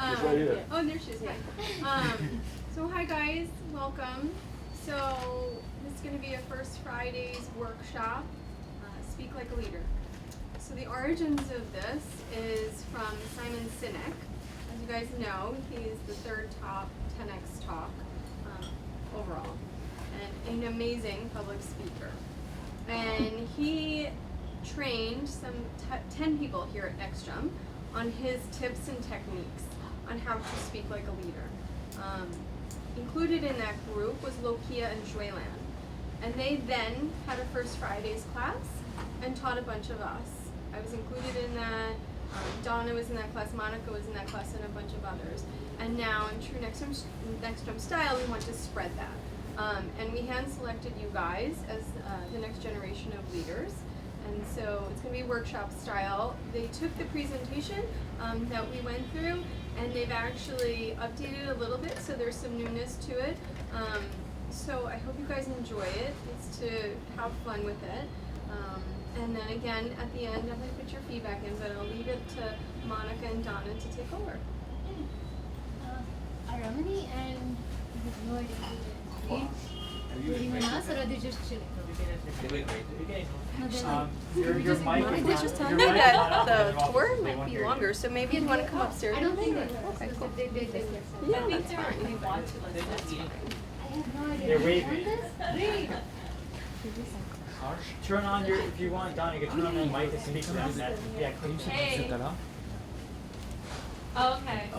She's right here. Oh, there she is. So hi guys, welcome. So this is going to be a First Fridays workshop, Speak Like a Leader. So the origins of this is from Simon Sinek. As you guys know, he's the third top 10x talk overall, and an amazing public speaker. And he trained some 10 people here at NextJump on his tips and techniques on how to speak like a leader. Included in that group was Lokia and Joylan. And they then had a First Fridays class and taught a bunch of us. I was included in that, Donna was in that class, Monika was in that class, and a bunch of others. And now in true NextJump style, we want to spread that. And we hand-selected you guys as the next generation of leaders. And so it's going to be workshop style. They took the presentation that we went through, and they've actually updated a little bit, so there's some newness to it. So I hope you guys enjoy it. It's to have fun with it. And then again, at the end, I'm going to put your feedback in, but I'll leave it to Monika and Donna to take over. Are Ramani and no idea who it is reading on us, or are they just chilling? Your mic They're just telling me that the tour might be longer, so maybe you want to come upstairs. I don't think they Okay, cool. they Yeah, that's fine. I have no idea. They're On waving. this? Read. Turn on your, if you want, Donna, you can turn on your mic to speak to them. Yeah, can you Hey. set that up? Oh, okay.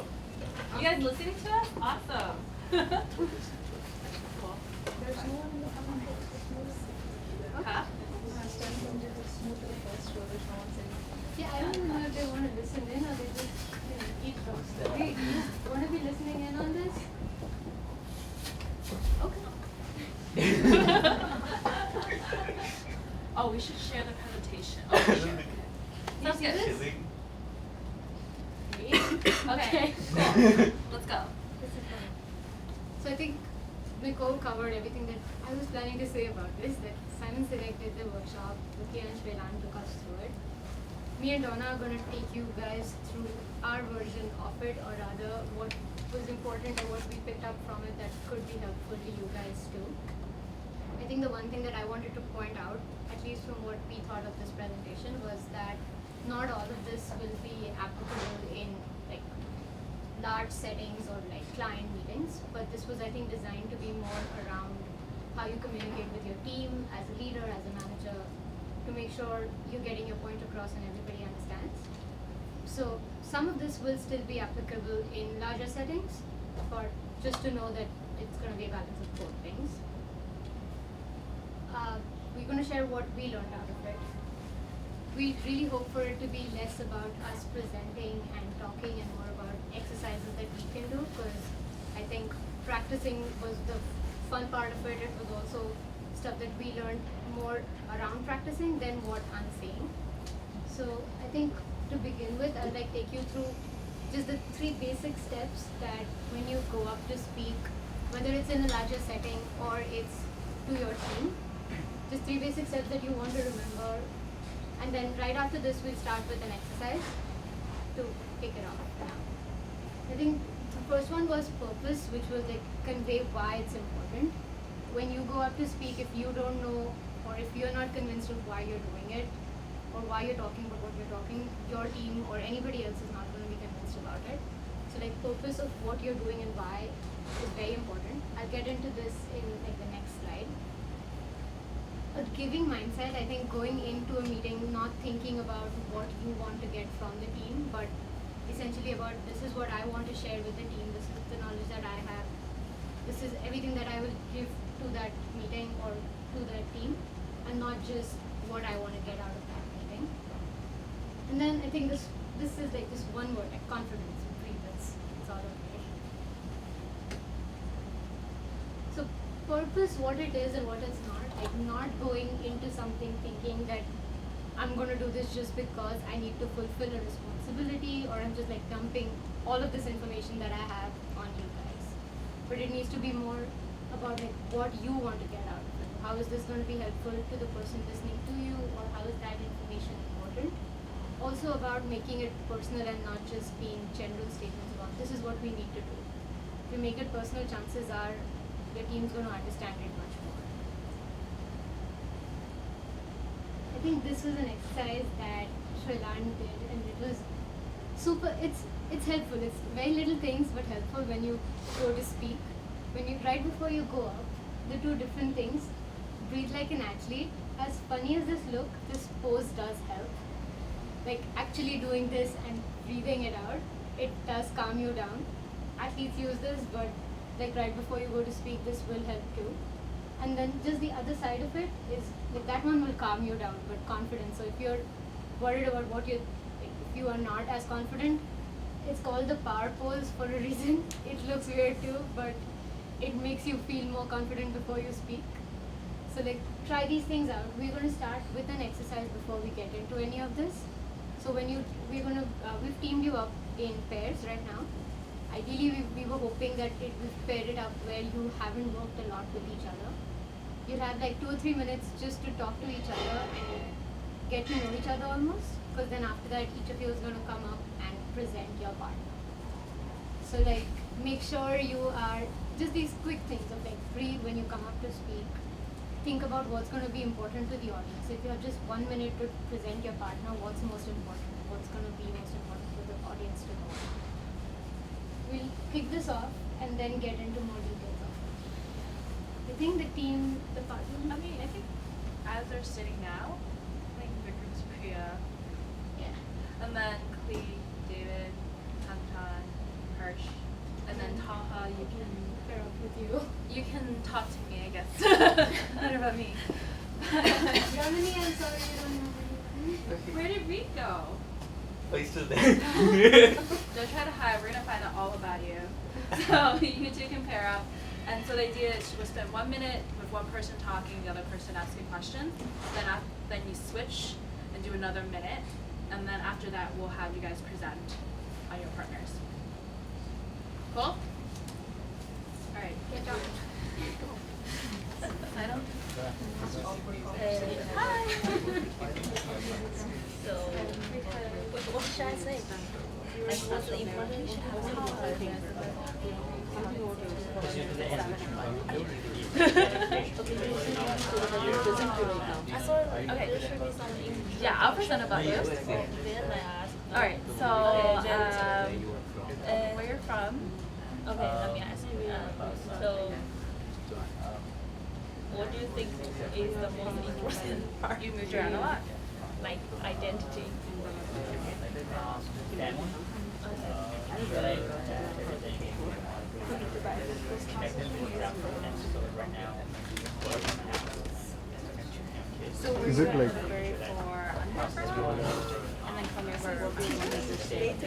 You guys listening to us? Awesome. Cool. Huh? Yeah, I don't know if they want to listen in or they just eat from. Read. You want to be listening in on this? Okay. Oh, we should share the presentation. Oh, sure. You Sounds see good. this? Okay, cool. Let's go. This is fine. So I think Nicole covered everything that I was planning to say about this, that Simon Sinek did the workshop, Lukia and Shvelan took us through it. Me and Donna are going to take you guys through our version of it, or rather what was important or what we picked up from it that could be helpful to you guys too. I think the one thing that I wanted to point out, at least from what we thought of this presentation, was that not all of this will be applicable in like large settings or like client meetings, but this was, I think, designed to be more around how you communicate with your team as a leader, as a manager, to make sure you're getting your point across and everybody understands. So some of this will still be applicable in larger settings, but just to know that it's going to be a balance of both things. We're going to share what we learned out of it. We really hope for it to be less about us presenting and talking and more about exercises that we can do, because I think practicing was the fun part of it. It was also stuff that we learned more around practicing than what I'm saying. So I think to begin with, I'd like to take you through just the 3 basic steps that when you go up to speak, whether it's in a larger setting or it's to your team, just 3 basic steps that you want to remember. And then right after this, we'll start with an exercise to kick it off. I think the first one was purpose, which was like convey why it's important. When you go up to speak, if you don't know or if you're not convinced of why you're doing it or why you're talking about what you're talking, your team or anybody else is not going to be convinced about it. So like purpose of what you're doing and why is very important. I'll get into this in like the next slide. A giving mindset, I think going into a meeting not thinking about what you want to get from the team, but essentially about this is what I want to share with the team, this is the knowledge that I have, this is everything that I will give to that meeting or to that team, and not just what I want to get out of that meeting. And then I think this is like this one word, like confidence. It's all okay. So purpose, what it is and what it's not. Like not going into something thinking that I'm going to do this just because I need to fulfill a responsibility, or I'm just like dumping all of this information that I have on you guys. But it needs to be more about like what you want to get out of it. How is this going to be helpful to the person listening to you, or how is that information important? also about making it personal and not just being general statements about this is what we need to do. If you make it personal, chances are the team's going to understand it much more. I think this was an exercise that Shrilan did, and it was super. It's helpful. It's very little things, but helpful when you go to speak. When you right before you go up, the two different things. Breathe like an athlete. As funny as this look, this pose does help. Like actually doing this and breathing it out, it does calm you down. Athletes use this, but like right before you go to speak, this will help too. And then just the other side of it is like that one will calm you down, but confidence. So if you're worried about what you, like, if you are not as confident, it's called the power pose for a reason. It looks weird too, but it makes you feel more confident before you speak. So like try these things out. We're going to start with an exercise before we get into any of this. So when we've teamed you up in pairs right now. Ideally we were hoping that we've paired it up where you haven't worked a lot with each other. You'll have like 2 or 3 minutes just to talk to each other and get to know each other almost. Because then after that each of you is going to come up and present your partner. So like make sure you are just these quick things of like breathe when you come up to speak. Think about what's going to be important to the audience. If you have just 1 minute to present your partner, what's most important? What's going to be most important for the audience to know? We'll kick this off and then get into more details of it. I think the team, the partner. I mean, I think as they're sitting now, I think Vikram's Priya. Yeah. And then Klee, David, Anton, Harsh, and then Taha, you can Pair up with you. you can talk to me, I guess. What about me? Ramani, I'm sorry you don't know. Where did Reed go? Oh, he's still there. Don't try to hide. We're gonna find out all about you. So you two can pair up. And so the idea is we'll spend 1 minute with one person talking, the other person asking questions. Then you switch and do another minute. And then after that, we'll have you guys present on your partners. Cool? All right. Get on. I don't. Hi. So, what should I say? Like, what's the important? I saw. Okay. Yeah, I'll present about you. All right. So, where you're from? Okay, let me ask you. So, what do you think is the most important part? You moved around a lot. Like identity. So we're Is it like very for underground, and then come here for being on the state.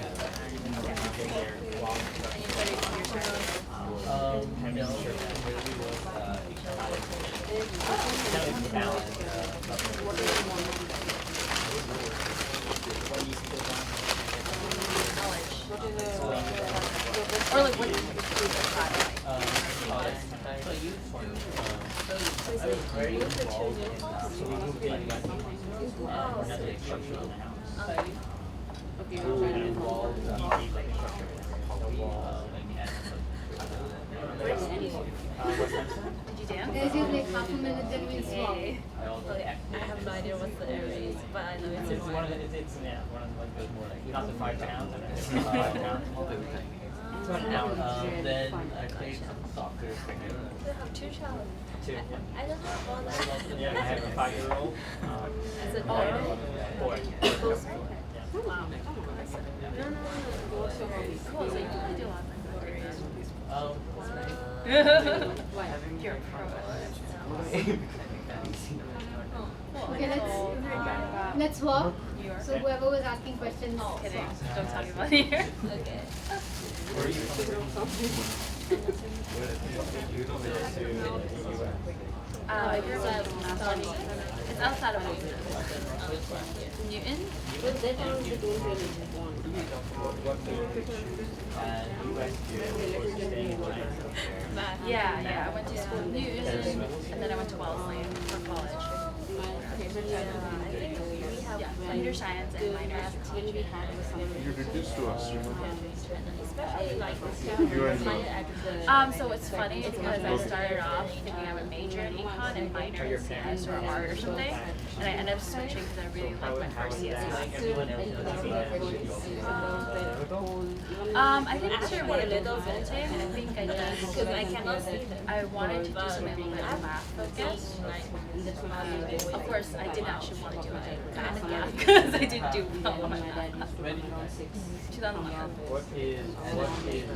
Or like what you Did you dance? There's just like half a minute, then we'll swap. I have no idea what the area is, but I know it's It's one of the, it's yeah, one of the, like those more like not the 5 pounds, it's 5 pounds. Then I played some soccer. You have 2 child. 2. I don't know about that. Yeah, I have a 5-year-old. Is it Boy. both? Yeah. Wow. Cool, so you can do a lot of areas. You're a pro. Okay, let's walk. New York. So whoever was asking questions. Oh, Kidding. Don't talk about it here. okay. Where are you from? It's outside of Boston. Newton? Yeah, I went to school in Newton, and then I went to Wellesley for college. I think we Yeah, computer science and minor anthropology. You did this to us, remember? Especially like You and So it's funny because I started off thinking I would major in econ and minor in CS or art or something, and I ended up switching because I really liked my first CS class. I think after what I did consulting, I think I just because I cannot see I wanted to do something a little bit math focused. Of course, I didn't actually want to do it math because I didn't do well on my math. 2011. What is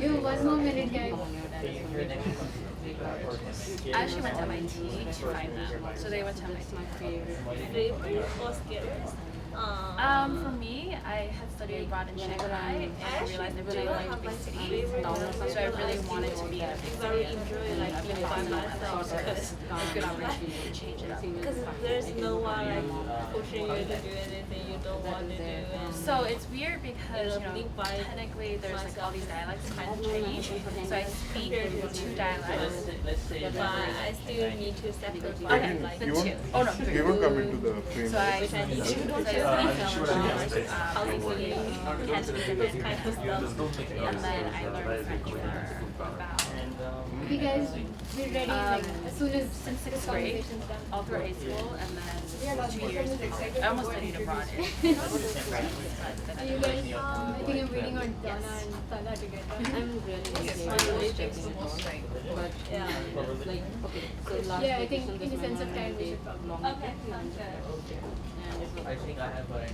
You have 1 more minute, guys. your next I actually went to MIT to find them, so they went to MIT. favorite or scariest. For me, I had studied abroad in Shanghai, and I realized I really liked big cities, so I really wanted to be in a big Very city. enjoy like being by myself Because it's a good opportunity to change it up. because there's no one like pushing you to do anything you don't want to do. And So it's weird because, technically there's like all these dialects kind of Chinese, so I speak 2 dialects. but I still need to sacrifice Okay, like then You 2. won't, Oh no, you 3. won't come into the frame. So I speak Cantonese kind of stuff. and then I learned French for about Okay, guys, we're ready. Like, as soon as since this 6th grade, conversation's done. all through high school, and then 2 years. I almost studied abroad. Are you guys? I think I'm waiting on Donna and Tala to get done. Yeah. Yeah, I think in the sense of time we should probably. Okay, sounds good. I think I have what I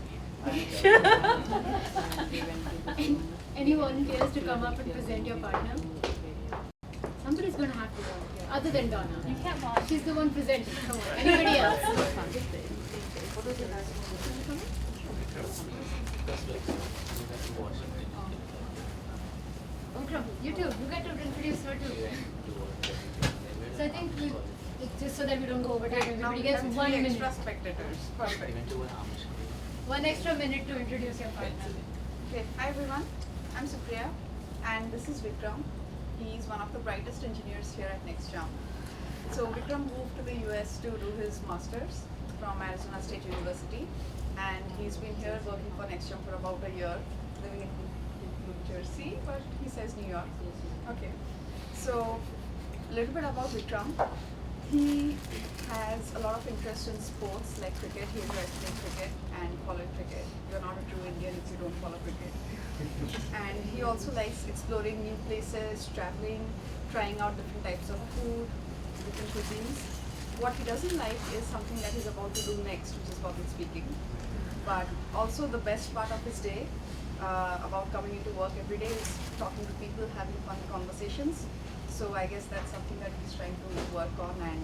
need. Any volunteers to come up and present your partner? Somebody's gonna have to volunteer, other than Donna. You can't volunteer. She's the one presenting. Come on. Anybody else? Vikram, you too. You get to introduce her too. So I think we, just so that we don't go over time, everybody gets 1 minute. Extra spectators. Perfect. 1 extra minute to introduce your partner. Okay, hi everyone. I'm Supriya and this is Vikram. He's one of the brightest engineers here at NextJump. So Vikram moved to the US to do his masters from Arizona State University, and he's been here working for NextJump for about a year, living in New Jersey, but he says New York. Okay. So a little bit about Vikram. He has a lot of interest in sports like cricket. He's interested in cricket and following cricket. You're not a true Indian if you don't follow cricket. And he also likes exploring new places, traveling, trying out different types of food, different cuisines. What he doesn't like is something that he's about to do next, which is public speaking. But also the best part of his day about coming into work every day is talking to people, having fun conversations. So I guess that's something that he's trying to work on and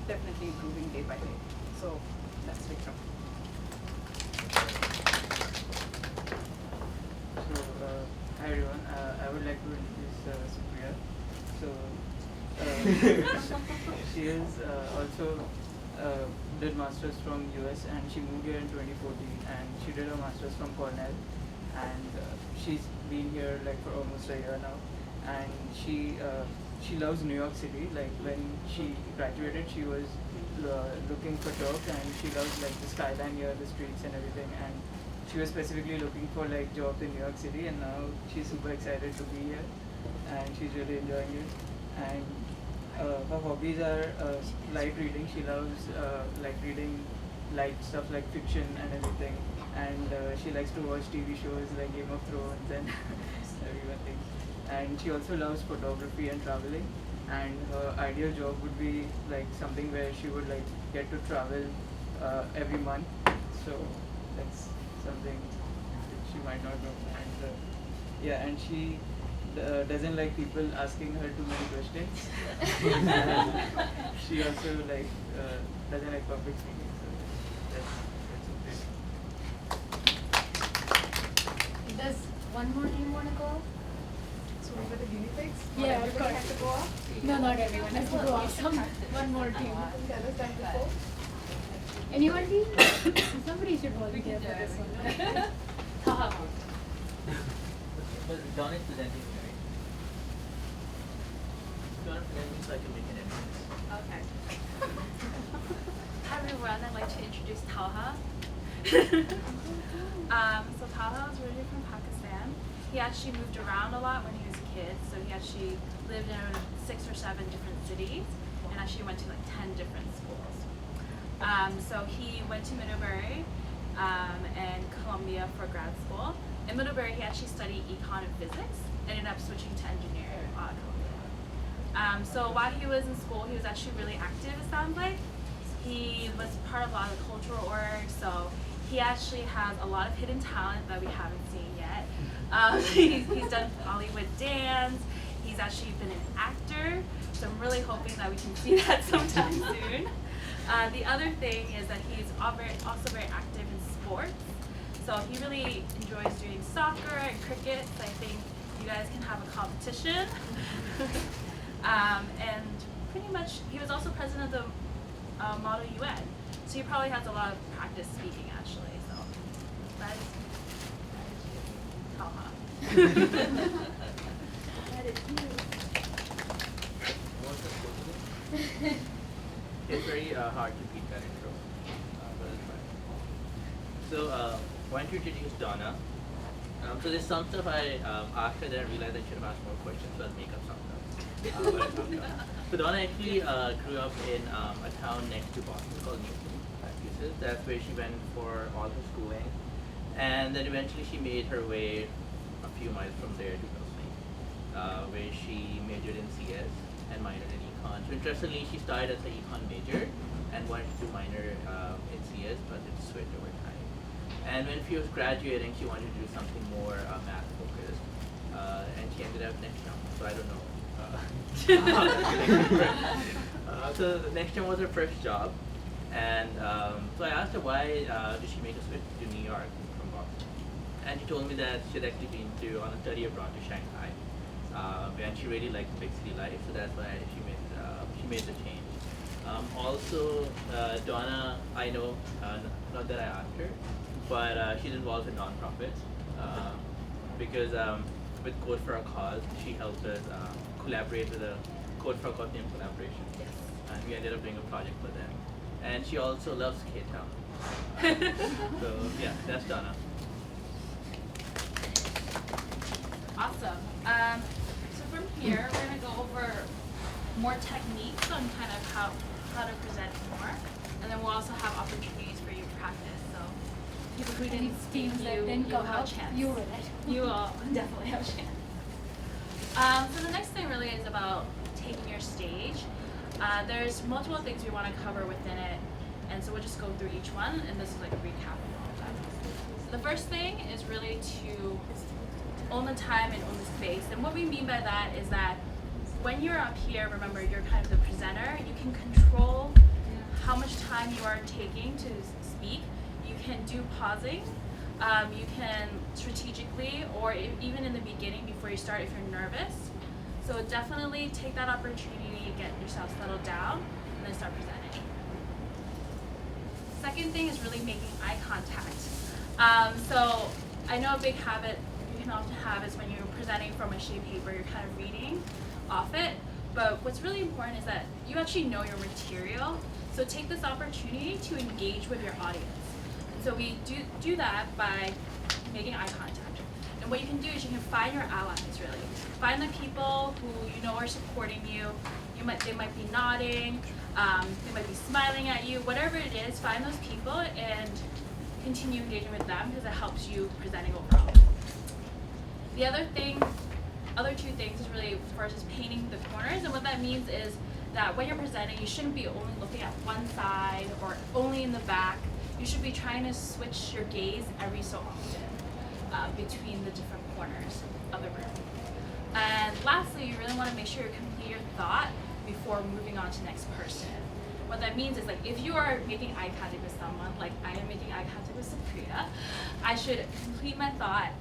definitely improving day by day. So that's Vikram. So, hi everyone. I would like to introduce Supriya. So, she is also did masters from US and she moved here in 2014 and she did her masters from Cornell and she's been here like for almost a year now and she loves New York City. Like when she graduated, she was looking for jobs and she loves like the skyline here, the streets and everything, and she was specifically looking for like jobs in New York City, and now she's super excited to be here and she's really enjoying it. And her hobbies are light reading. She loves like reading light stuff like fiction and everything, and she likes to watch TV shows like Game of Thrones and everyone thinks. And she also loves photography and traveling, and her ideal job would be like something where she would like get to travel every month. So that's something that she might not know. And yeah, and she doesn't like people asking her too many questions. And she also like doesn't like public speaking. So that's Does one more team want to go? So we were the guinea pigs? Yeah, of Everybody course. has to go up? No, not everyone has to go off. One more team. Tell us that before. Anyone team? Somebody should volunteer for this one. But Donna is presenting, right? Donna presenting so I can make an entrance. Okay. Hi everyone, I'd like to introduce Talha. So Talha was originally from Pakistan. He actually moved around a lot when he was a kid. So he actually lived in 6 or 7 different cities and actually went to like 10 different schools. So he went to Middlebury and Columbia for grad school. In Middlebury, he actually studied econ and physics and ended up switching to engineering at Columbia. So while he was in school, he was actually really active, it sounds like. He was part of a lot of cultural org, so he actually has a lot of hidden talent that we haven't seen yet. He's done Bollywood dance. He's actually been an actor, so I'm really hoping that we can see that sometime soon. The other thing is that he's also very active in sports. So he really enjoys doing soccer and cricket, so I think you guys can have a competition. And pretty much, he was also president of the Model UN, so he probably has a lot of practice speaking actually, so that is Talha. That is you. It's very hard to beat that intro, but it's fine. So, why don't you introduce Donna? So there's some stuff I after that I realized I should have asked more questions, so I'll make up some stuff. So Donna actually grew up in a town next to Boston called Newton, Massachusetts. That's where she went for all her schooling, and then eventually she made her way a few miles from there to Wellesley, where she majored in CS and minored in econ. So interestingly, she started as an econ major and wanted to minor in CS, but it switched over time. And when she was graduating, she wanted to do something more math focused, and she ended up next jump. So I don't know. So the next jump was her first job, and so I asked her why did she make a switch to New York from Boston, and she told me that she had actually been on a study abroad to Shanghai, and she really liked big city life, so that's why she made the change. Also, Donna, I know, not that I asked her, but she's involved in nonprofits because with Code for a Cause, she helped us collaborate with a Code for a Cause name collaboration. Yes. And we ended up doing a project with them. And she also loves K-Town. So yeah, that's Donna. Awesome. So from here, we're going to go over more techniques on kind of how to present more. And then we'll also have opportunities for you to practice. So people who didn't speak, you'll have a chance. You will, right? You will definitely have a chance. So the next thing really is about taking your stage. There's multiple things we want to cover within it, and so we'll just go through each one, and this is like a recap of all of that. So the first thing is really to own the time and own the space, and what we mean by that is that when you're up here, remember you're kind of the presenter, you can control how much time you are taking to speak. You can do pausing. You can strategically, or even in the beginning before you start if you're nervous. So definitely take that opportunity, get yourself settled down, and then start presenting. Second thing is really making eye contact. So I know a big habit you can often have is when you're presenting from a sheet of paper, you're kind of reading off it. But what's really important is that you actually know your material. So take this opportunity to engage with your audience. So we do that by making eye contact. And what you can do is you can find your allies, really. Find the people who you know are supporting you. They might be nodding, they might be smiling at you, whatever it is, find those people and continue engaging with them because it helps you presenting overall. The other two things is really first is painting the corners, and what that means is that when you're presenting, you shouldn't be only looking at one side or only in the back. You should be trying to switch your gaze every so often between the different corners of the room. And lastly, you really want to make sure you complete your thought before moving on to the next person. What that means is, like, if you are making eye contact with someone, like I am making eye contact with Supriya, I should complete my thought,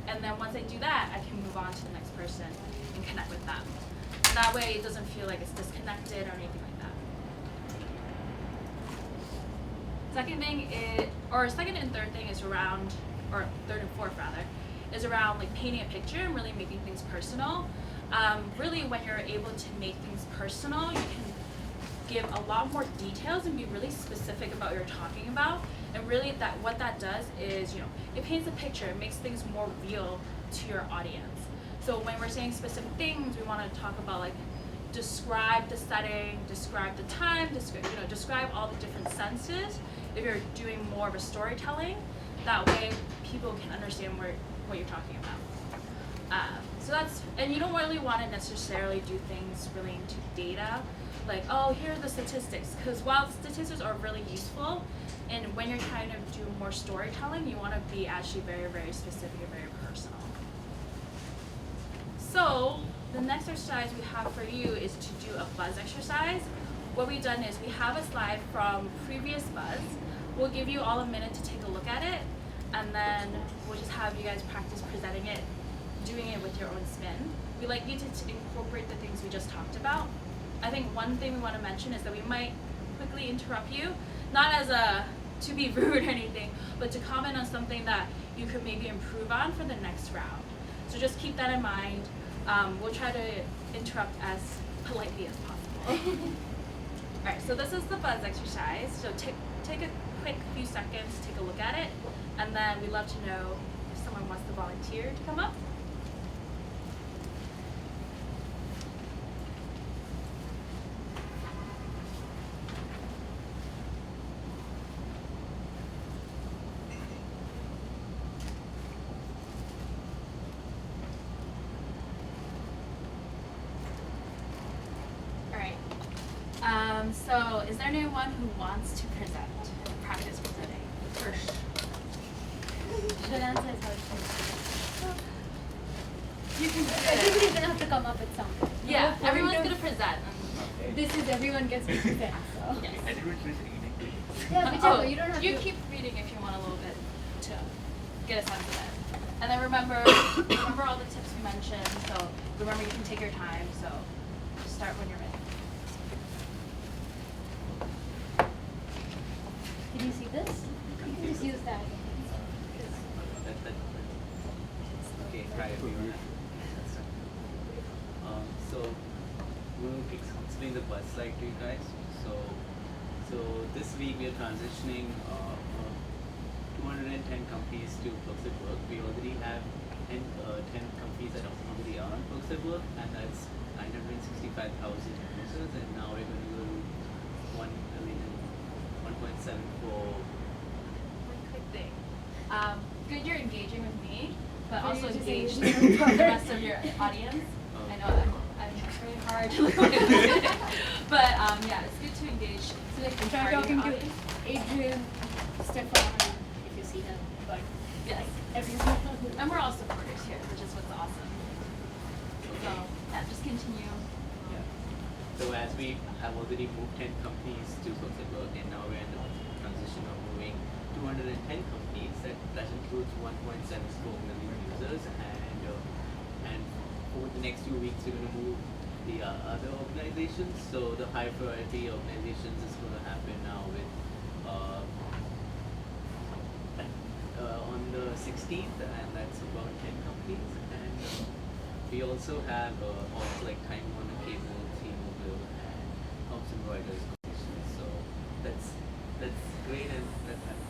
and then once I do that, I can move on to the next person and connect with them. And that way it doesn't feel like it's disconnected or anything like that. Second and third thing is around, or third and fourth rather, is around like painting a picture and really making things personal. Really, when you're able to make things personal, you can give a lot more details and be really specific about what you're talking about. And really what that does is, it paints a picture, it makes things more real to your audience. So when we're saying specific things, we want to talk about like describe the setting, describe the time, describe all the different senses. If you're doing more of a storytelling, that way people can understand what you're talking about. So that's, and you don't really want to necessarily do things really into data, like, oh, here are the statistics, because while statistics are really useful, and when you're trying to do more storytelling, you want to be actually very, very specific and very personal. So the next exercise we have for you is to do a buzz exercise. What we've done is we have a slide from previous buzz. We'll give you all a minute to take a look at it, and then we'll just have you guys practice presenting it, doing it with your own spin. We like you to incorporate the things we just talked about. I think one thing we want to mention is that we might quickly interrupt you, not as to be rude or anything, but to comment on something that you could maybe improve on for the next round. So just keep that in mind. We'll try to interrupt as politely as possible. Alright, so this is the buzz exercise. So take a quick few seconds, take a look at it, and then we'd love to know if someone wants to volunteer to come up. So is there anyone who wants to present, practice presenting? First. Shrilan says how You can everybody's gonna have to come up with something. Yeah, No everyone's point gonna of- present. This is everyone gets to present, so. Yes. Yeah, whichever, you don't have you to. keep reading if you want a little bit to get a sense of it. And then remember all the tips we mentioned, so remember you can take your time, so just start when you're ready. Can you see this? You can just use that. Okay, hi everyone. So we'll explain the bus slide to you guys. So this week we are transitioning 210 companies to Books at Work. We already have 10 companies that already are on Books at Work, and that's 965,000 users, and now we're going to go to 1.7 for. One quick thing. Good you're engaging with me, but Are also you just engage engaging with the rest of your audience. I know that I'm very hard to look at. But yeah, it's good to engage. So like with try our talking to audience. Adrian, Stefan, if you see them, but Yes. everyone. And we're all supporters here, which is what's awesome. So yeah, just continue. Yeah. So as we have already moved 10 companies to Books at Work, and now we're in the transition of moving 210 companies. That includes 1.74 million users, and over the next few weeks we're going to move the other organizations. So the high priority organizations is going to happen now with on the 16th, and that's about 10 companies. And we also have also like Time Warner Cable, T-Mobile, and Thomson Reuters. So that's great, and that's happening.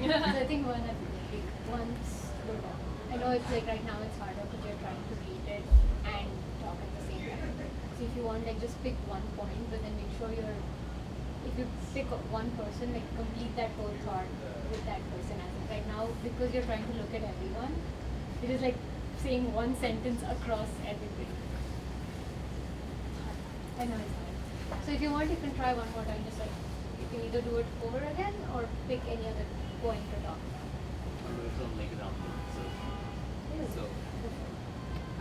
So I think once we're done. I know it's like right now it's harder because you're trying to read it and talk at the same time. So if you want, like, just pick one point, but then make sure if you pick one person, like complete that whole thought with that person. As in right now, because you're trying to look at everyone, it is like saying one sentence across everything. I know it's hard. So if you want, you can try one more time. Just like you can either do it over again or pick any other point to talk about. Or from like around so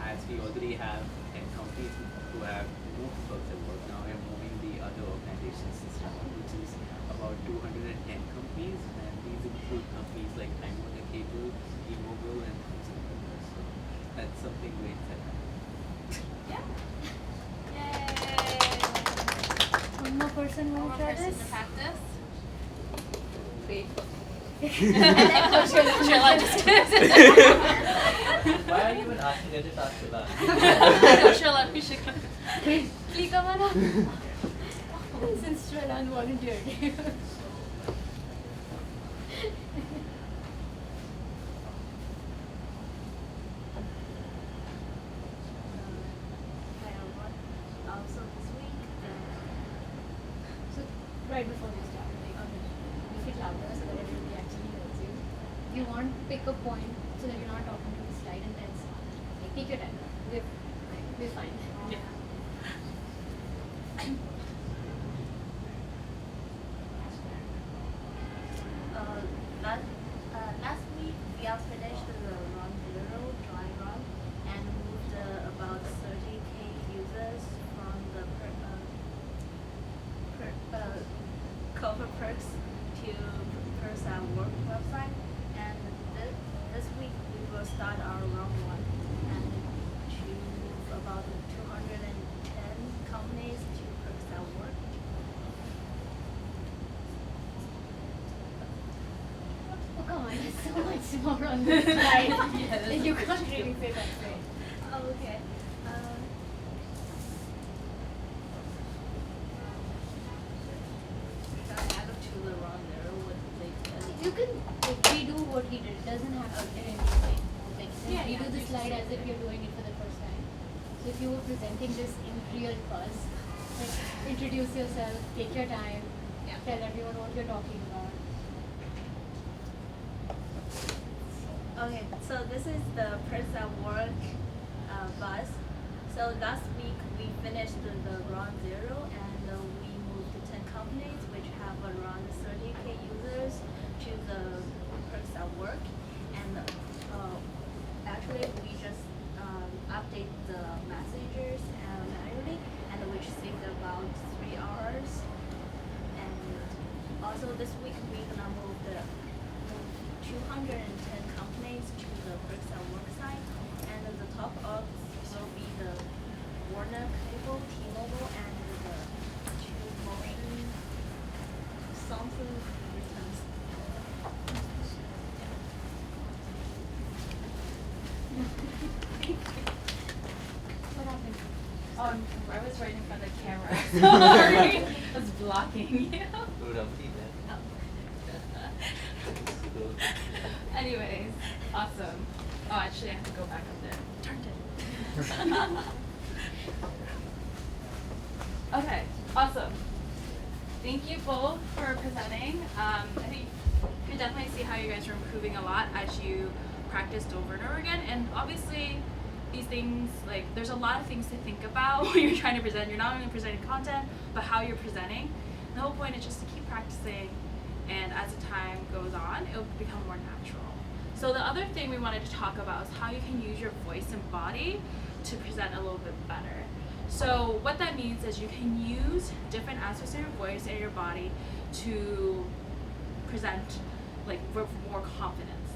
as we already have 10 companies who have moved Books at Work, now we're moving the other organization system, which is about 210 companies, and these include companies like Time Warner Cable, T-Mobile, and Thomson Reuters. So that's something great that happened. Yeah. Yay! One more person One will more try person this. to practice. Wait. Why are you even asking her to talk to that? Shrilan, we should. Please come on up. Since Shrilan volunteered. right before we start, like make it louder so that everybody actually hears you. If you want, pick a point so that you're not talking to the slide and then start. Like take your time. We're fine. Yeah. Last week we have finished the run zero dry run and moved about 30K users from the cover perks to Perks at Work website, and this week we will start our run one and to move about 210 companies to Perks at Work. Oh come on, there's so much more on this slide. Like, you can't really say that straight. Oh, okay. Add up to the run there with You can like, redo what he did. It doesn't have to be anything. Like redo the slide as if you're doing it for the first time. So if you were presenting this in real buzz, like introduce yourself, take your time, tell everyone what you're talking about. Okay, so this is the Perks at Work bus. So last week we finished the round zero and we moved to 10 companies which have around 30K users to the Perks at Work. And actually we just update the messengers manually, and which saved about 3 hours. And also this week we're gonna move 210 companies to the Perks at Work site, and the top of will be the Warner Cable, T-Mobile, and the two motion something returns. What happened? I was right in front of the camera. Sorry. I was blocking you. Anyways, awesome. Oh, actually, I have to go back up there. Turned it. Okay, awesome. Thank you both for presenting. I think you can definitely see how you guys are improving a lot as you practiced over and over again. And obviously, these things, like, there's a lot of things to think about when you're trying to present. You're not only presenting content, but how you're presenting. The whole point is just to keep practicing, and as the time goes on, it'll become more natural. So the other thing we wanted to talk about is how you can use your voice and body to present a little bit better. So what that means is you can use different aspects of your voice and your body to present like with more confidence.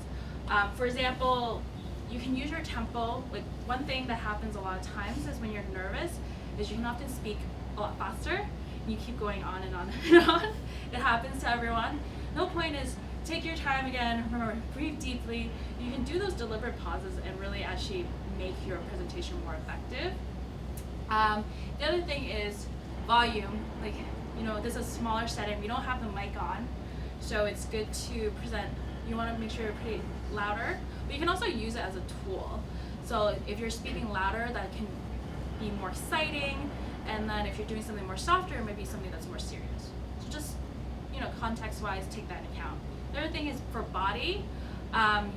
For example, you can use your tempo. Like one thing that happens a lot of times is when you're nervous is you can often speak a lot faster. You keep going on and on and on. It happens to everyone. The whole point is take your time again. Remember, breathe deeply. You can do those deliberate pauses and really actually make your presentation more effective. The other thing is volume. Like, you know, this is a smaller setting. We don't have the mic on, so it's good to present. You want to make sure you're pretty louder, but you can also use it as a tool. So if you're speaking louder, that can be more exciting, and then if you're doing something more softer, it might be something that's more serious. So just, you know, context-wise, take that into account. The other thing is for body,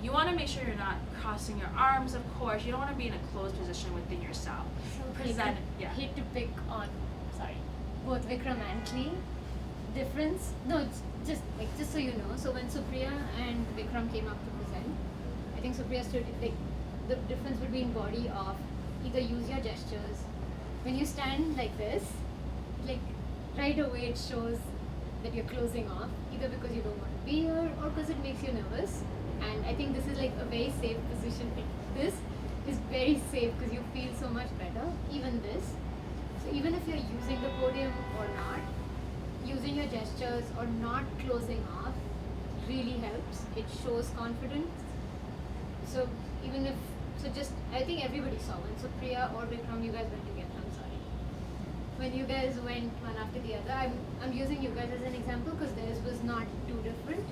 you want to make sure you're not crossing your arms, of course. You don't want to be in a closed position within yourself. So Present, hate to pick on, sorry, both Vikram and Klee. Difference? No, it's just so you know. So when Supriya and Vikram came up to present, I think Supriya stood like the difference between body of either use your gestures. When you stand like this, like right away it shows that you're closing off, either because you don't want to be here or because it makes you nervous. And I think this is like a very safe position. This is very safe because you feel so much better. Even this. So even if you're using the podium or not, using your gestures or not closing off really helps. It shows confidence. So even if, so just, I think everybody saw when Supriya or Vikram, you guys went together, I'm sorry. When you guys went one after the other, I'm using you guys as an example because theirs was not too different.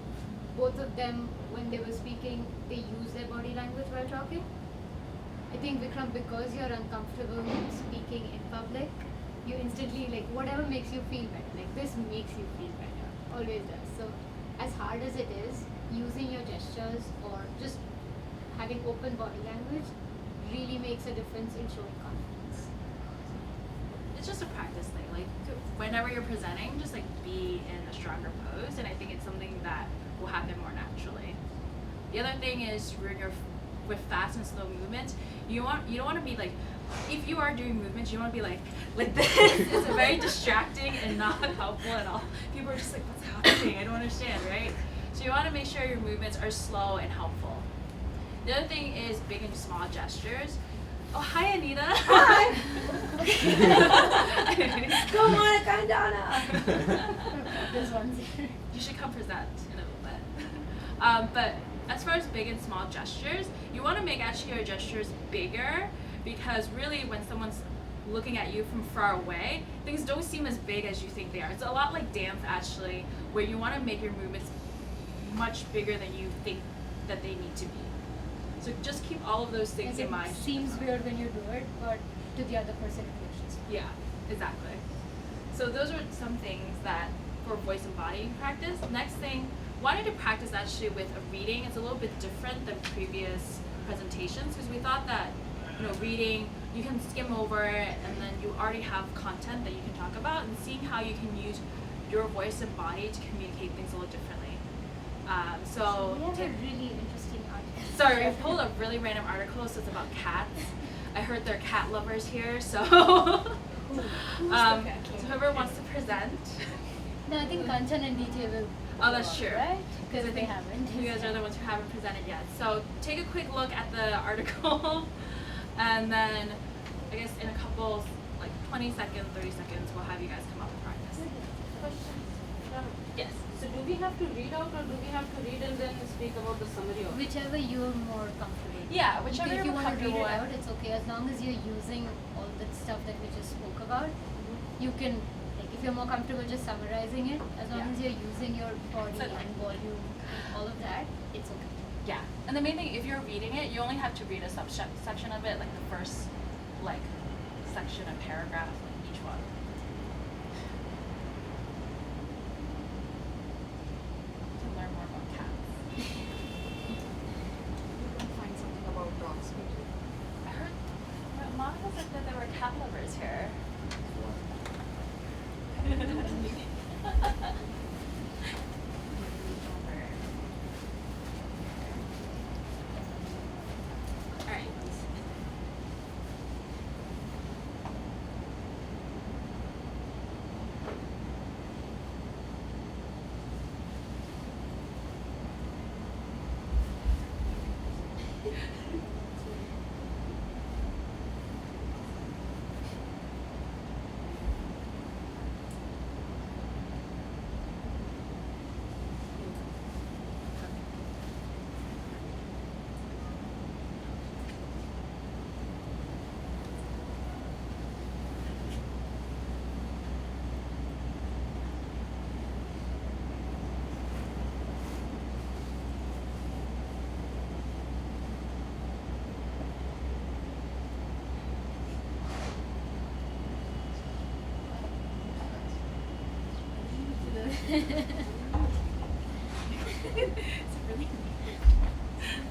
Both of them, when they were speaking, they used their body language while talking. I think Vikram, because you're uncomfortable speaking in public, you instantly like whatever makes you feel better. Like this makes you feel better. Always does. So as hard as it is, using your gestures or just having open body language really makes a difference in showing confidence. It's just a practice thing. Like whenever you're presenting, just like be in a stronger pose, and I think it's something that will happen more naturally. The other thing is when you're with fast and slow movements, you don't want to be like, if you are doing movements, you want to be like this. It's very distracting and not helpful at all. People are just like, what's happening? I don't understand, right? So you want to make sure your movements are slow and helpful. The other thing is big and small gestures. Oh, hi, Anita. Hi. Go, Monika and Donna. This one's You should come present in a little bit. But as far as big and small gestures, you want to make actually your gestures bigger, because really when someone's looking at you from far away, things don't seem as big as you think they are. It's a lot like dance actually, where you want to make your movements much bigger than you think that they need to be. So just keep all of those things in mind. It seems weird when you do it, but to the other person it feels just fine. Yeah, exactly. So those are some things that for voice and body practice. Next thing, wanted to practice actually with a reading. It's a little bit different than previous presentations, because we thought that reading, you can skim over it and then you already have content that you can talk about, and seeing how you can use your voice and body to communicate things a little differently. So we have a really interesting article. sorry, I pulled a really random article, so it's about cats. I heard they're cat lovers here, so so whoever wants to present. No, I think Kanchan and DJ will. Oh, that's true. Right? Because I They think haven't. you guys are the ones who haven't presented yet. So take a quick look at the article, and then I guess in a couple, like 20 seconds, 30 seconds, we'll have you guys come up and practice. Question. Yes. So do we have to read out, or do we have to read and then speak about the summary of it? Whichever you're more comfortable with. Yeah, whichever If you you're want to read it comfortable out, with. it's okay. As long as you're using all the stuff that we just spoke about, you can, like, if you're more comfortable just summarizing it, as long Yeah. as you're using your body So- and volume, all of that, it's okay. Yeah. And the main thing, if you're reading it, you only have to read a section of it, like the first, like, section and paragraph, like each one. To learn more about cats. Find something about dogs. I heard Monica said that there were cat lovers here. Alright.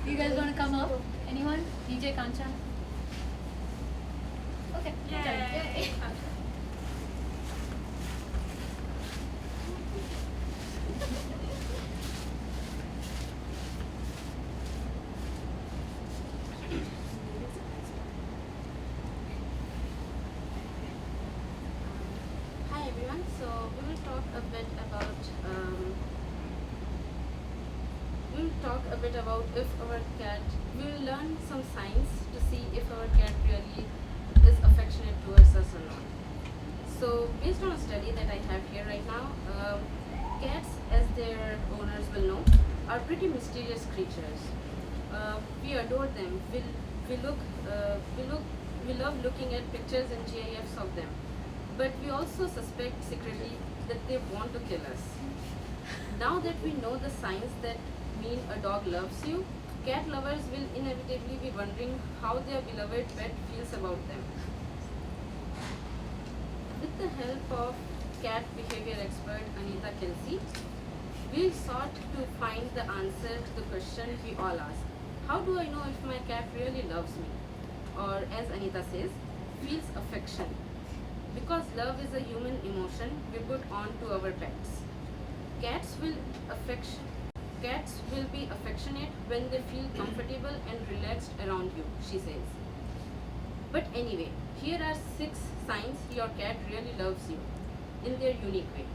You guys want to come up? Anyone? DJ Kanchan? Okay. Yay. Yay. Hi everyone. So we will talk a bit about if our cat. We will learn some science to see if our cat really is affectionate towards us or not. So based on a study that I have here right now, cats, as their owners will know, are pretty mysterious creatures. We adore them. We love looking at pictures and GIFs of them. But we also suspect secretly that they want to kill us. Now that we know the signs that mean a dog loves you, cat lovers will inevitably be wondering how their beloved pet feels about them. with the help of cat behavior expert Anita Kelsey, we sought to find the answer to the question we all ask. How do I know if my cat really loves me? Or as Anita says, feels affection. Because love is a human emotion we put on to our pets. Cats will be affectionate when they feel comfortable and relaxed around you, she says. But anyway, here are 6 signs your cat really loves you in their unique way.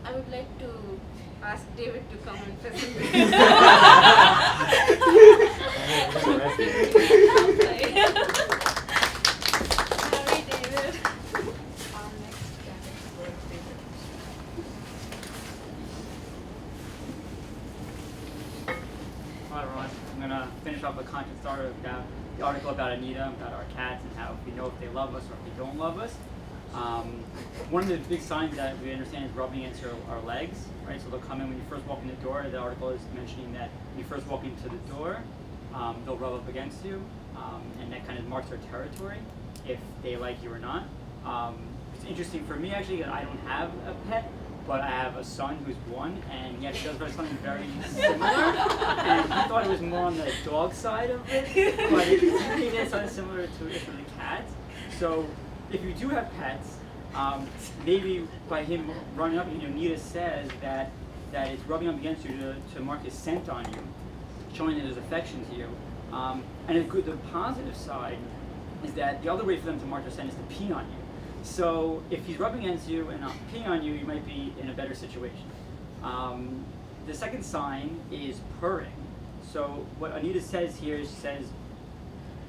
I would like to ask David to come and present this. Sorry, David. Our next cat expert, David. Hi everyone. I'm gonna finish off a content starter about the article about Anita, about our cats and how we know if they love us or if they don't love us. One of the big signs that we understand is rubbing against our legs, right? So they'll come in when you first walk in the door. The article is mentioning that when you first walk into the door, they'll rub up against you, and that kind of marks their territory, if they like you or not. It's interesting for me actually that I don't have a pet, but I have a son who's 1, and he actually does something very similar. And he thought it was more on the dog side of it, but it is something similar to it for the cats. So if you do have pets, maybe by him running up, Nita says that it's rubbing up against you to mark his scent on you, showing that there's affection to you. And the positive side is that the other way for them to mark their scent is to pee on you. So if he's rubbing against you and not peeing on you, you might be in a better situation. The second sign is purring. So what Anita says here is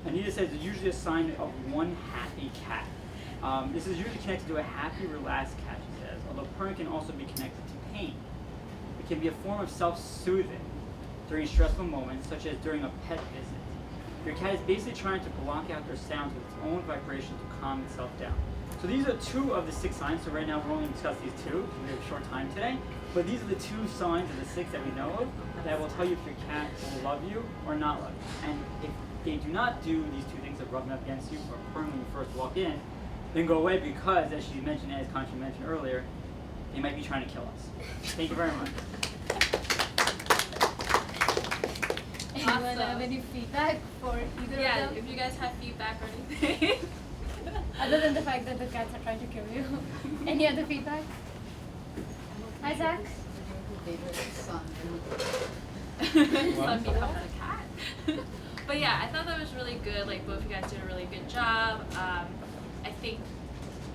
it's usually a sign of one happy cat. This is usually connected to a happy, relaxed cat, she says, although purring can also be connected to pain. It can be a form of self-soothing during stressful moments, such as during a pet visit. Your cat is basically trying to block out their sounds with its own vibration to calm itself down. So these are 2 of the 6 signs. So right now we're only discussing these 2 because we have a short time today. But these are the 2 signs of the 6 that we know of that will tell you if your cat will love you or not love you. And if they do not do these 2 things of rubbing up against you or purring when you first walk in, then go away because, as she mentioned, as Concha mentioned earlier, they might be trying to kill us. Thank you very much. Anyone have any feedback for either Yeah, of them? if you guys have feedback or anything. Other than the fact that the cats are trying to kill you. Any other feedback? Hi, Zach. David's son. Some becomes a cat. But yeah, I thought that was really good. Like both of you guys did a really good job. I think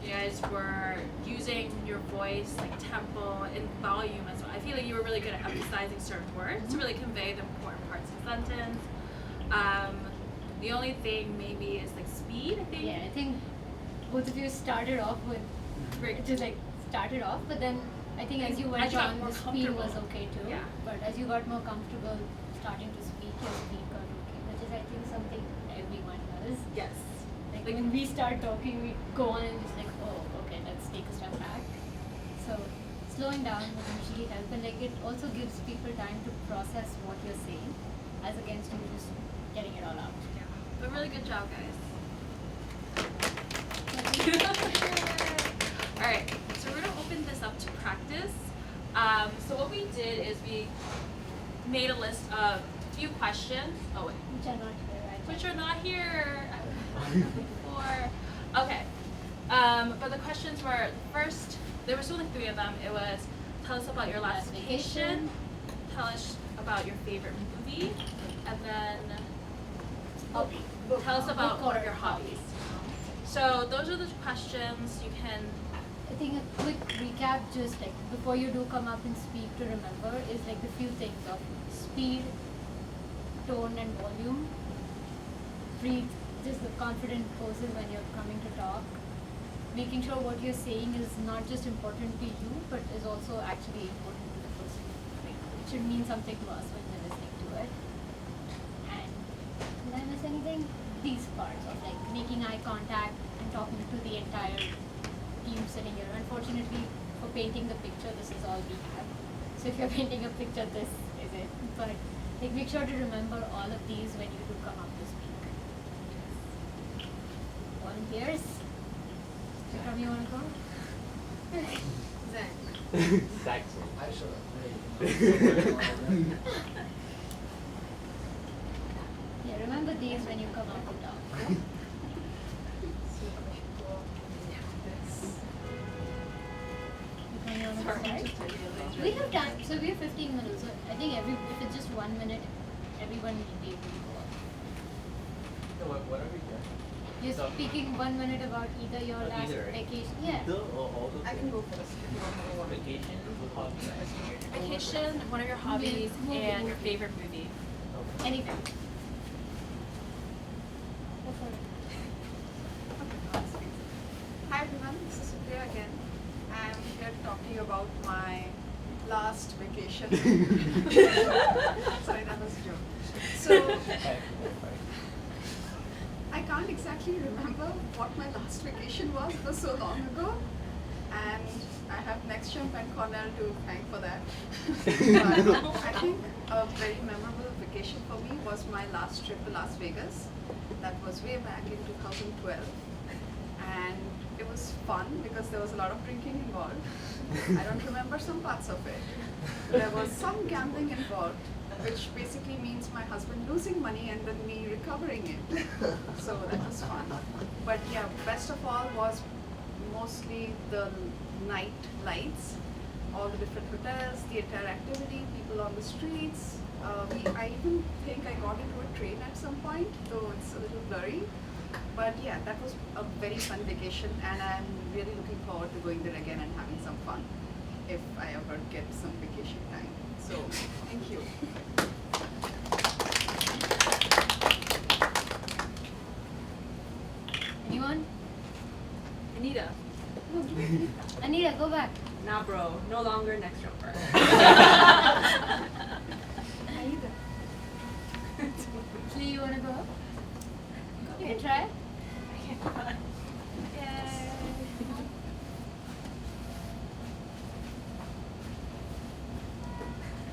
you guys were using your voice, like tempo and volume as well. I feel like you were really good at emphasizing certain words to really convey the important parts of the sentence. The only thing maybe is like speed, I think. Yeah, I think both of you started off with started off, but then I think as you went on, the speed was okay too. Yeah. But as you got more comfortable starting to speak, your speed got okay, which is I think something everyone does. Yes. Like when we start talking, we go on and just like, oh, okay, let's take a step back. So slowing down would usually help, and like it also gives people time to process what you're saying, as against you just getting it all out. Yeah. But really good job, guys. Alright, so we're going to open this up to practice. So what we did is we made a list of a few questions. Oh wait. Which are not here, right? Which are not here. Before. Okay. But the questions were, first, there was only 3 of them. It was, tell us about your last vacation, tell us about your favorite movie, and then tell us about one of your hobbies. So those are the questions you can. I think a quick recap, just like before you do come up and speak, to remember is like the few things of speed, tone and volume, breathe, just the confident poses when you're coming to talk, making sure what you're saying is not just important to you but is also actually important to the person. Like, it should mean something to us when we're listening to it. And did I miss anything? These parts of like making eye contact and talking to the entire team sitting here. Unfortunately, for painting the picture, this is all we have. So if you're painting a picture, this is it. But like, make sure to remember all of these when you do come up to speak. Volunteers? you wanna go? Zach. Saxon. Yeah, remember these when you come out to talk. We have time, so we have 15 minutes. So I think if it's just 1 minute, everyone will be able to go up. What are we doing? You're So- speaking 1 minute about either your last either, right? vacation. Yeah. All the I can go first if you want to go on. vacation, hobby, Vacation, one of your hobbies, Movie. and your favorite movie. Anything. Go for it. Hi everyone, this is Supriya again. I'm here to talk to you about my last vacation. Sorry, that was a joke. So, I can't exactly remember what my last vacation was. It was so long ago. And I have Next Jump and Cornell to thank for that. But I think a very memorable vacation for me was my last trip to Las Vegas. That was way back in 2012. And it was fun because there was a lot of drinking involved. I don't remember some parts of it. There was some gambling involved, which basically means my husband losing money and then me recovering it. So that was fun. But yeah, best of all was mostly the night lights, all the different hotels, the entire activity, people on the streets. I even think I got into a train at some point, though it's a little blurry. But yeah, that was a very fun vacation, and I'm really looking forward to going there again and having some fun if I ever get some vacation time. So, thank you. Anyone? Anita. Anita, go back. Nah, bro, no longer next jumper. Lee, you wanna go up? You can try.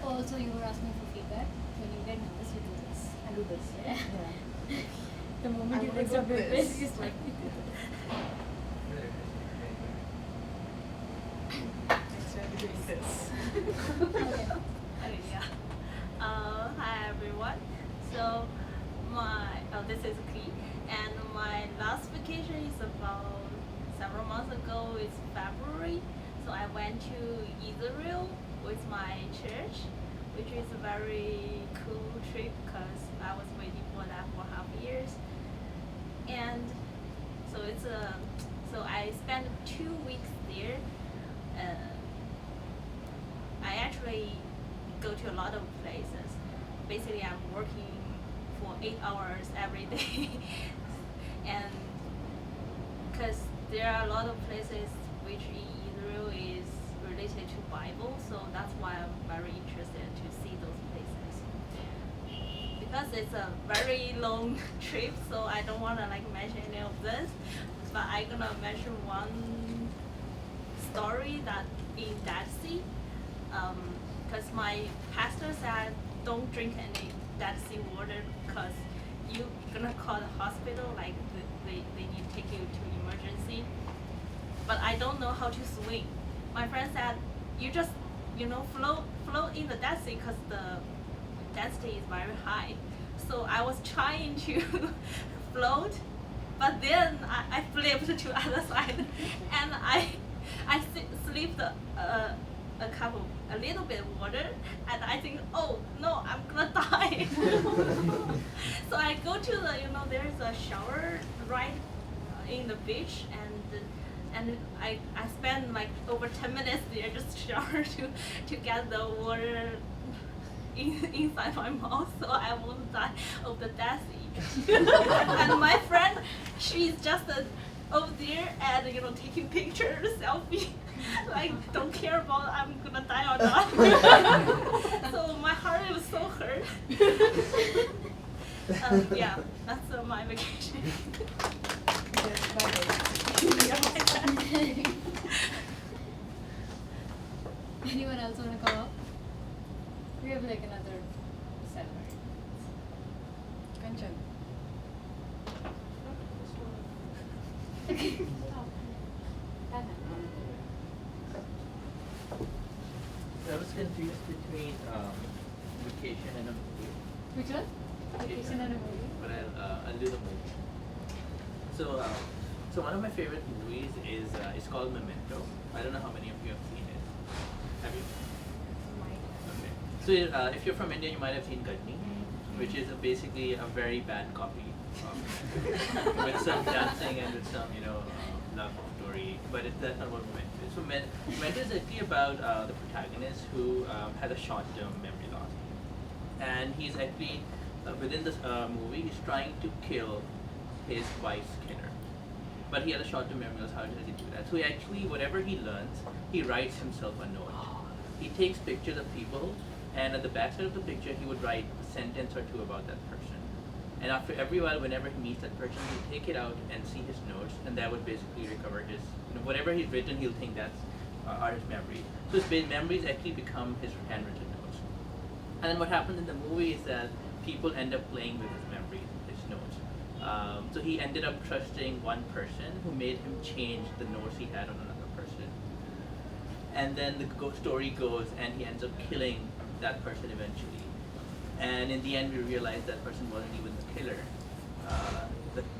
Also, you were asking for feedback. When you get nervous, you do this. I do this. Yeah. The moment you I raise would up your do face, this. it's like. Okay. Yeah. Hi everyone. So this is Klee, and my last vacation is about several months ago. It's February. So I went to Israel with my church, which is a very cool trip because I was waiting for that for half years. And so so I spent 2 weeks there. I actually go to a lot of places. Basically, I'm working for 8 hours every day, and because there are a lot of places which in Israel is related to Bible, so that's why I'm very interested to see those places. Because it's a very long trip, so I don't want to mention any of this, but I'm gonna mention one story that in Dead Sea. Because my pastor said don't drink any Dead Sea water because you're gonna call the hospital, they need to take you to emergency. But I don't know how to swim. My friend said you just float in the Dead Sea because the density is very high. So I was trying to float, but then I flipped to the other side, and I slipped a little bit of water, and I think, oh no, I'm gonna die. So I go to the, there's a shower right in the beach, and I spend over 10 minutes there just shower to get the water inside my mouth, so I won't die of the Dead Sea. And my friend, she's just over there and taking pictures, selfie. Don't care about I'm gonna die or not. So my heart was so hurt. Yeah, that's my vacation. Anyone else want to come up? We have another 7 or 8 minutes. Kanchan. Okay. confused between vacation and a movie. Which one? Vacation and a movie. But I'll do the movie. So, so one of my favorite movies is it's called Memento. I don't know how many of you have seen it. Have you? Okay. So if you're from India, you might have seen Gajni, which is basically a very bad copy with some dancing and with some love story. But that's not what Memento is. So Memento is actually about the protagonist who had a short-term memory loss, and he's actually within this movie he's trying to kill his wife's killer. But he had a short-term memory loss. How does he do that? So he actually, whatever he learns, he writes himself a note. He takes pictures of people, and at the backside of the picture, he would write a sentence or two about that person. And after every while, whenever he meets that person, he'd take it out and see his notes, and that would basically recover his, whatever he's written, he'll think that's are his memories. So his memories actually become his handwritten notes. And then what happens in the movie is that people end up playing with his memories, his notes. So he ended up trusting one person who made him change the notes he had on another person. And then the story goes, and he ends up killing that person eventually. And in the end, we realized that person wasn't even the killer.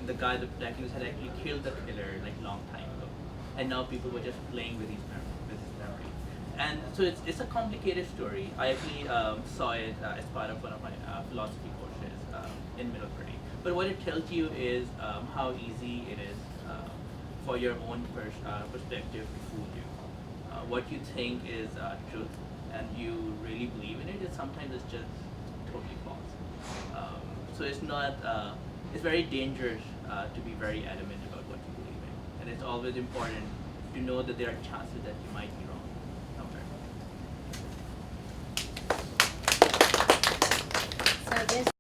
The guy, the protagonist, had actually killed the killer like long time ago. And now people were just playing with his memory. And so it's a complicated story. I actually saw it as part of one of my philosophy courses in middle grade. But what it tells you is how easy it is for your own perspective to fool you. What you think is truth, and you really believe in it, is sometimes it's just totally false. So it's not. It's very dangerous to be very adamant about what you believe in, and it's always important to know that there are chances that you might be wrong.